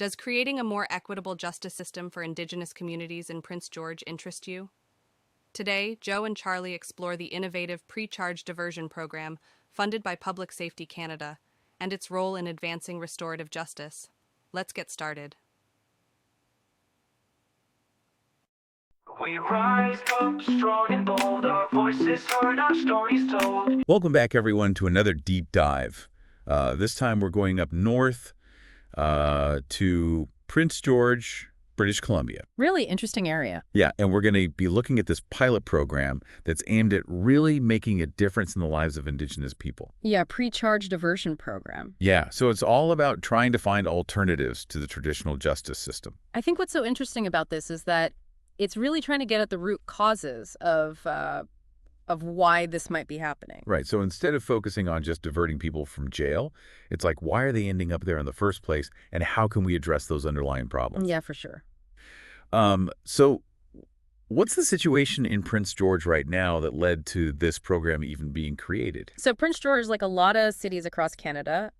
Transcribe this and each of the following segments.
Does creating a more equitable justice system for Indigenous communities in Prince George interest you? Today, Joe and Charlie explore the innovative pre-charge diversion program funded by Public Safety Canada and its role in advancing restorative justice. Let's get started. We rise up strong and bold, our voices heard, our stories told. Welcome back, everyone, to another deep dive. This time we're going up north to Prince George, British Columbia. Really interesting area. Yeah, and we're going to be looking at this pilot program that's aimed at really making a difference in the lives of Indigenous people. Yeah, pre-charge diversion program. Yeah, so it's all about trying to find alternatives to the traditional justice system. I think what's so interesting about this is that it's really trying to get at the root causes of why this might be happening. Right, so instead of focusing on just diverting people from jail, it's like, why are they ending up there in the first place, and how can we address those underlying problems? Yeah, for sure. So what's the situation in Prince George right now that led to this program even being created? So Prince George, like a lot of cities across Canada,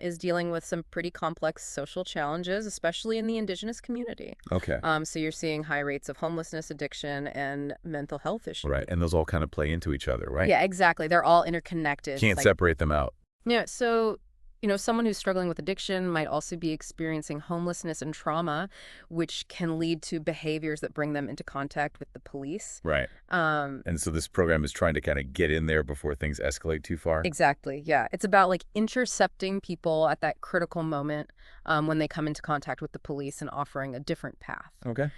is dealing with some pretty complex social challenges, especially in the Indigenous community. Okay. So you're seeing high rates of homelessness, addiction, and mental health issues. Right, and those all kind of play into each other, right? Yeah, exactly. They're all interconnected. Can't separate them out. Yeah, so someone who's struggling with addiction might also be experiencing homelessness and trauma, which can lead to behaviors that bring them into contact with the police. Right. And so this program is trying to kind of get in there before things escalate too far? Exactly, yeah. It's about like intercepting people at that critical moment when they come into contact with the police and offering a different path. Okay.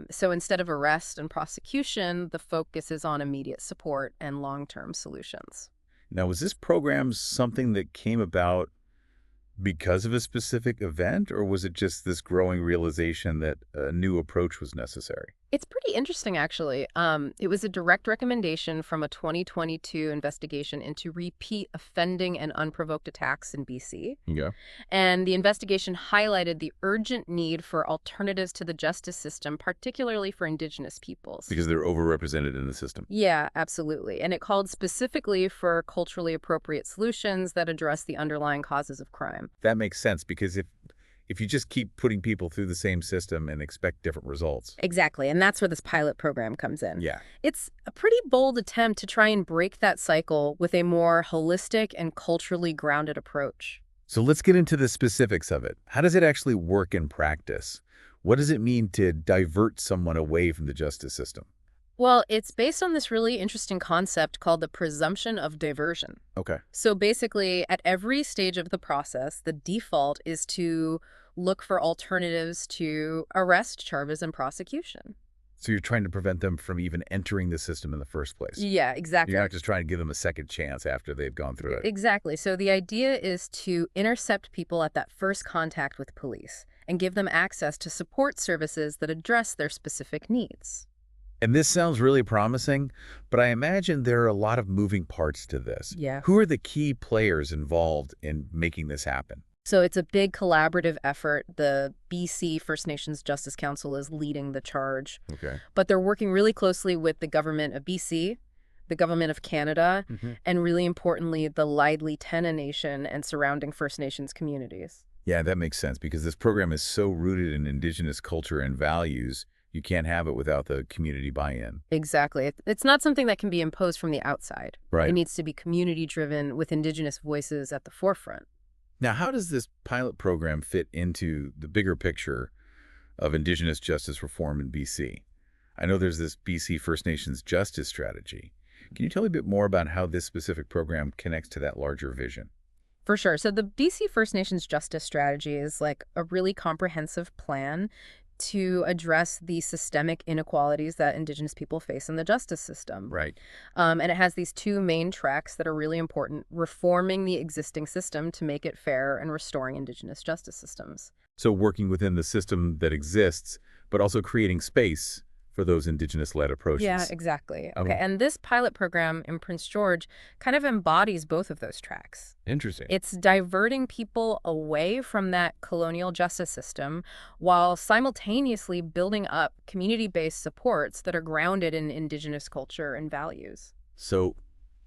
So instead of arrest and prosecution, the focus is on immediate support and long-term solutions. Now, was this program something that came about because of a specific event, or was it just this growing realization that a new approach was necessary? It's pretty interesting, actually. It was a direct recommendation from a 2022 investigation into repeat offending and unprovoked attacks in BC. Yeah. And the investigation highlighted the urgent need for alternatives to the justice system, particularly for Indigenous peoples. Because they're overrepresented in the system. Yeah, absolutely. And it called specifically for culturally appropriate solutions that address the underlying causes of crime. That makes sense, because if you just keep putting people through the same system and expect different results. Exactly, and that's where this pilot program comes in. Yeah. It's a pretty bold attempt to try and break that cycle with a more holistic and culturally grounded approach. So let's get into the specifics of it. How does it actually work in practice? What does it mean to divert someone away from the justice system? Well, it's based on this really interesting concept called the presumption of diversion. Okay. So basically, at every stage of the process, the default is to look for alternatives to arrest, charges, and prosecution. So you're trying to prevent them from even entering the system in the first place. Yeah, exactly. You're not just trying to give them a second chance after they've gone through it. Exactly. So the idea is to intercept people at that first contact with police and give them access to support services that address their specific needs. And this sounds really promising, but I imagine there are a lot of moving parts to this. Yeah. Who are the key players involved in making this happen? So it's a big collaborative effort. The BC First Nations Justice Council is leading the charge. Okay. But they're working really closely with the government of BC, the government of Canada, and really importantly, the Lheidli T'enneh Nation and surrounding First Nations communities. Yeah, that makes sense, because this program is so rooted in Indigenous culture and values. You can't have it without the community buy-in. Exactly. It's not something that can be imposed from the outside. Right. It needs to be community-driven with Indigenous voices at the forefront. Now, how does this pilot program fit into the bigger picture of Indigenous justice reform in BC? I know there's this BC First Nations justice strategy. Can you tell me a bit more about how this specific program connects to that larger vision? For sure. So the BC First Nations justice strategy is like a really comprehensive plan to address the systemic inequalities that Indigenous people face in the justice system. Right. And it has these two main tracks that are really important: reforming the existing system to make it fair and restoring Indigenous justice systems. So working within the system that exists, but also creating space for those Indigenous-led approaches. Yeah, exactly. Okay. And this pilot program in Prince George kind of embodies both of those tracks. Interesting. It's diverting people away from that colonial justice system while simultaneously building up community-based supports that are grounded in Indigenous culture and values. So,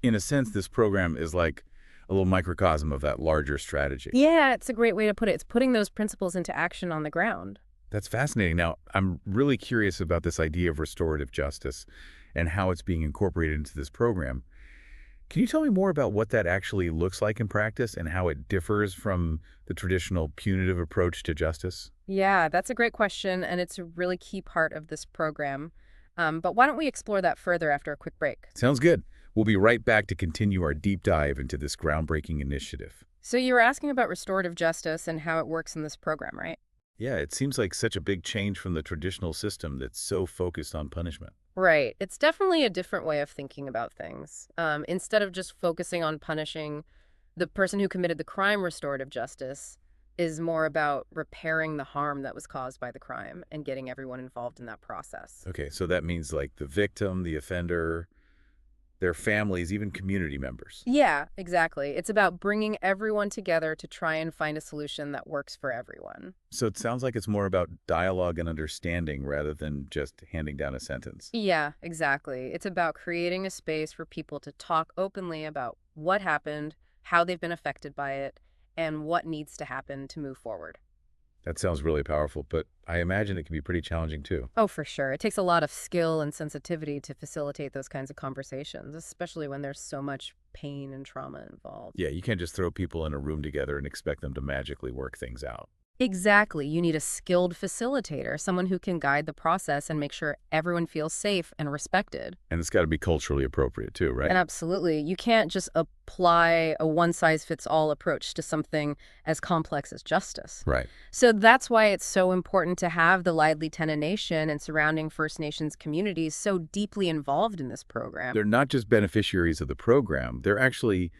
in a sense, this program is like a little microcosm of that larger strategy. Yeah, it's a great way to put it. It's putting those principles into action on the ground. That's fascinating. Now, I'm really curious about this idea of restorative justice and how it's being incorporated into this program. Can you tell me more about what that actually looks like in practice and how it differs from the traditional punitive approach to justice? Yeah, that's a great question, and it's a really key part of this program. But why don't we explore that further after a quick break? Sounds good. We'll be right back to continue our deep dive into this groundbreaking initiative. So you were asking about restorative justice and how it works in this program, right? Yeah, it seems like such a big change from the traditional system that's so focused on punishment. Right. It's definitely a different way of thinking about things. Instead of just focusing on punishing the person who committed the crime, restorative justice is more about repairing the harm that was caused by the crime and getting everyone involved in that process. Okay, so that means like the victim, the offender, their families, even community members. Yeah, exactly. It's about bringing everyone together to try and find a solution that works for everyone. So it sounds like it's more about dialogue and understanding rather than just handing down a sentence. Yeah, exactly. It's about creating a space for people to talk openly about what happened, how they've been affected by it, and what needs to happen to move forward. That sounds really powerful, but I imagine it can be pretty challenging too. Oh, for sure. It takes a lot of skill and sensitivity to facilitate those kinds of conversations, especially when there's so much pain and trauma involved. Yeah, you can't just throw people in a room together and expect them to magically work things out. Exactly. You need a skilled facilitator, someone who can guide the process and make sure everyone feels safe and respected. And it's got to be culturally appropriate too, right? And absolutely, you can't just apply a one-size-fits-all approach to something as complex as justice. Right. So that's why it's so important to have the Lheidli T'enneh Nation and surrounding First Nations communities so deeply involved in this program. They're not just beneficiaries of the program, they're actually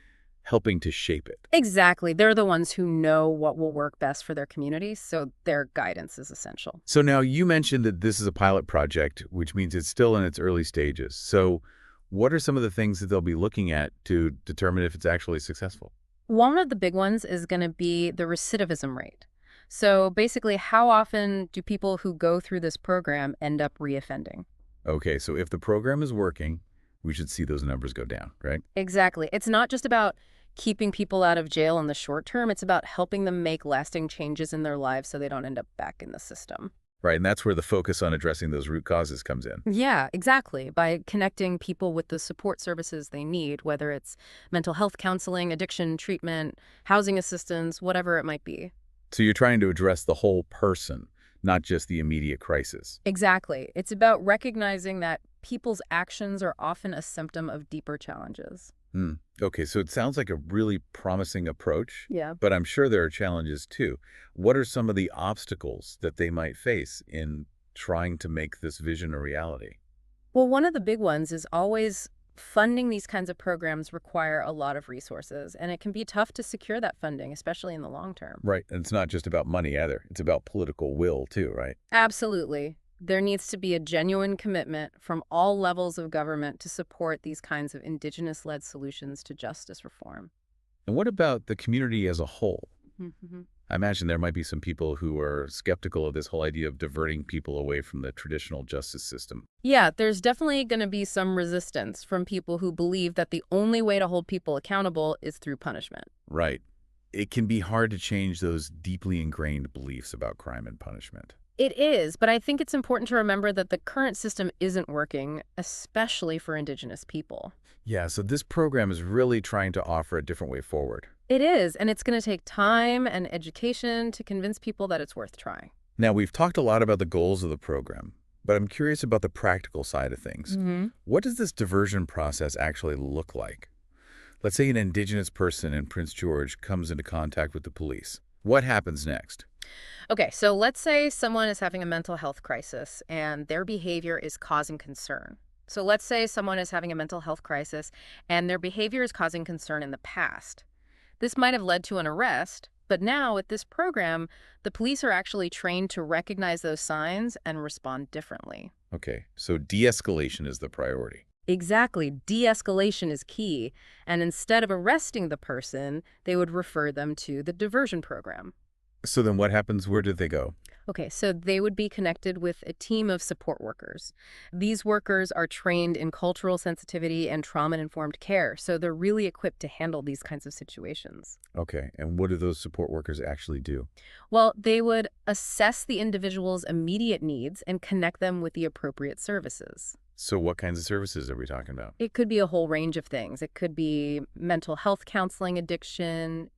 helping to shape it. Exactly. They're the ones who know what will work best for their communities, so their guidance is essential. So now you mentioned that this is a pilot project, which means it's still in its early stages. So what are some of the things that they'll be looking at to determine if it's actually successful? One of the big ones is going to be the recidivism rate. So basically, how often do people who go through this program end up reoffending? Okay, so if the program is working, we should see those numbers go down, right? Exactly. It's not just about keeping people out of jail in the short term. It's about helping them make lasting changes in their lives so they don't end up back in the system. Right, and that's where the focus on addressing those root causes comes in. Yeah, exactly. By connecting people with the support services they need, whether it's mental health counseling, addiction treatment, housing assistance, whatever it might be. So you're trying to address the whole person, not just the immediate crisis. Exactly. It's about recognizing that people's actions are often a symptom of deeper challenges. Okay, so it sounds like a really promising approach, Yeah. but I'm sure there are challenges too. What are some of the obstacles that they might face in trying to make this vision a reality? Well, one of the big ones is always funding these kinds of programs require a lot of resources, and it can be tough to secure that funding, especially in the long term. Right, and it's not just about money either. It's about political will too, right? Absolutely. There needs to be a genuine commitment from all levels of government to support these kinds of Indigenous-led solutions to justice reform. And what about the community as a whole? Mm-hmm. I imagine there might be some people who are skeptical of this whole idea of diverting people away from the traditional justice system. Yeah, there's definitely going to be some resistance from people who believe that the only way to hold people accountable is through punishment. Right. It can be hard to change those deeply ingrained beliefs about crime and punishment. It is, but I think it's important to remember that the current system isn't working, especially for Indigenous people. Yeah, so this program is really trying to offer a different way forward. It is, and it's going to take time and education to convince people that it's worth trying. Now, we've talked a lot about the goals of the program, but I'm curious about the practical side of things. What does this diversion process actually look like? Let's say an Indigenous person in Prince George comes into contact with the police. What happens next? Okay, so let's say someone is having a mental health crisis and their behavior is causing concern. So let's say someone is having a mental health crisis and their behavior is causing concern in the past. This might have led to an arrest, but now with this program, the police are actually trained to recognize those signs and respond differently. Okay, so de-escalation is the priority. Exactly. De-escalation is key. And instead of arresting the person, they would refer them to the diversion program. So then what happens? Where do they go? Okay, so they would be connected with a team of support workers. These workers are trained in cultural sensitivity and trauma-informed care, so they're really equipped to handle these kinds of situations. Okay, and what do those support workers actually do? Well, they would assess the individual's immediate needs and connect them with the appropriate services. So what kinds of services are we talking about? It could be a whole range of things. It could be mental health counseling, addiction,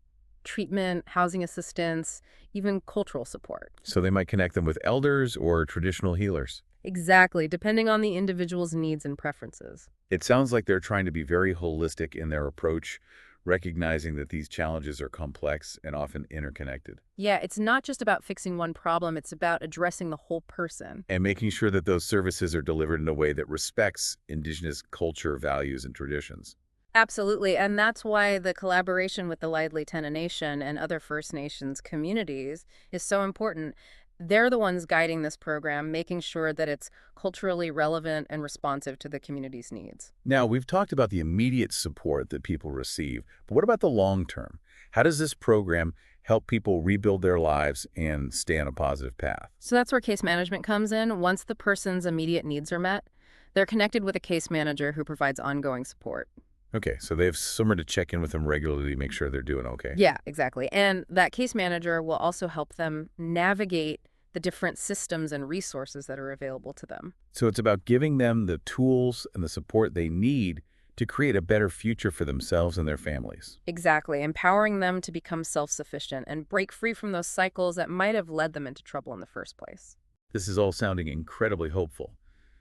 treatment, housing assistance, even cultural support. So they might connect them with elders or traditional healers. Exactly, depending on the individual's needs and preferences. It sounds like they're trying to be very holistic in their approach, recognizing that these challenges are complex and often interconnected, Yeah, it's not just about fixing one problem, it's about addressing the whole person. and making sure that those services are delivered in a way that respects Indigenous culture, values, and traditions. Absolutely, and that's why the collaboration with the Lheidli T'enneh Nation and other First Nations communities is so important. They're the ones guiding this program, making sure that it's culturally relevant and responsive to the community's needs. Now, we've talked about the immediate support that people receive, but what about the long term? How does this program help people rebuild their lives and stay on a positive path? So that's where case management comes in. Once the person's immediate needs are met, they're connected with a case manager who provides ongoing support. Okay, so they have somewhere to check in with them regularly to make sure they're doing okay. Yeah, exactly. And that case manager will also help them navigate the different systems and resources that are available to them. So it's about giving them the tools and the support they need to create a better future for themselves and their families. Exactly, empowering them to become self-sufficient and break free from those cycles that might have led them into trouble in the first place. This is all sounding incredibly hopeful,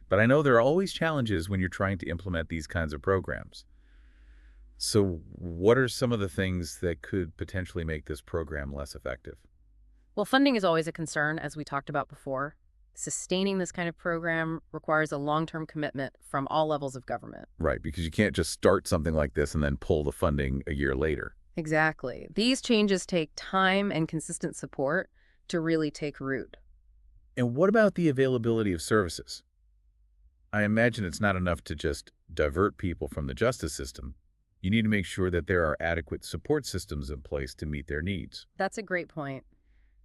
but I know there are always challenges when you're trying to implement these kinds of programs. So what are some of the things that could potentially make this program less effective? Well, funding is always a concern, as we talked about before. Sustaining this kind of program requires a long-term commitment from all levels of government. Right, because you can't just start something like this and then pull the funding a year later. Exactly. These changes take time and consistent support to really take root. And what about the availability of services? I imagine it's not enough to just divert people from the justice system. You need to make sure that there are adequate support systems in place to meet their needs. That's a great point.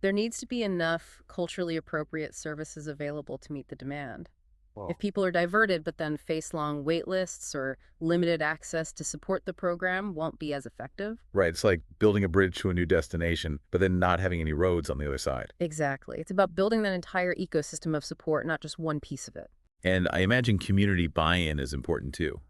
There needs to be enough culturally appropriate services available to meet the demand. Well, If people are diverted but then face long wait lists or limited access to support the program won't be as effective. right, it's like building a bridge to a new destination, but then not having any roads on the other side. Exactly. It's about building that entire ecosystem of support, not just one piece of it. And I imagine community buy-in is important too.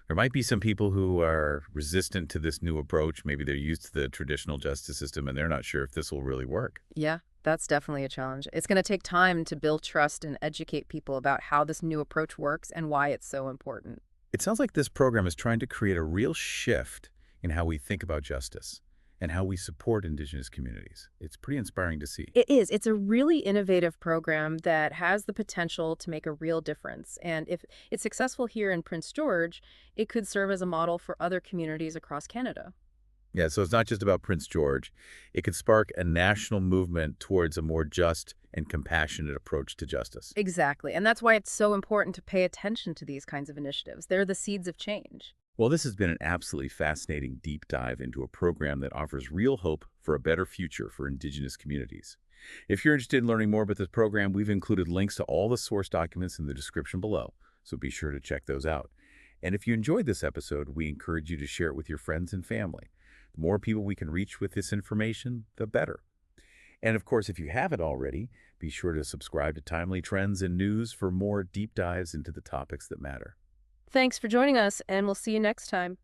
There might be some people who are resistant to this new approach. Maybe they're used to the traditional justice system and they're not sure if this will really work. Yeah, that's definitely a challenge. It's going to take time to build trust and educate people about how this new approach works and why it's so important. It sounds like this program is trying to create a real shift in how we think about justice and how we support Indigenous communities. It's pretty inspiring to see. It is. It's a really innovative program that has the potential to make a real difference. And if it's successful here in Prince George, it could serve as a model for other communities across Canada. Yeah, so it's not just about Prince George. It could spark a national movement towards a more just and compassionate approach to justice. Exactly. And that's why it's so important to pay attention to these kinds of initiatives. They're the seeds of change. Well, this has been an absolutely fascinating deep dive into a program that offers real hope for a better future for Indigenous communities. If you're interested in learning more about this program, we've included links to all the source documents in the description below, so be sure to check those out. And if you enjoyed this episode, we encourage you to share it with your friends and family. The more people we can reach with this information, the better. And of course, if you haven't already, be sure to subscribe to Timely Trends and News for more deep dives into the topics that matter. Thanks for joining us, and we'll see you next time.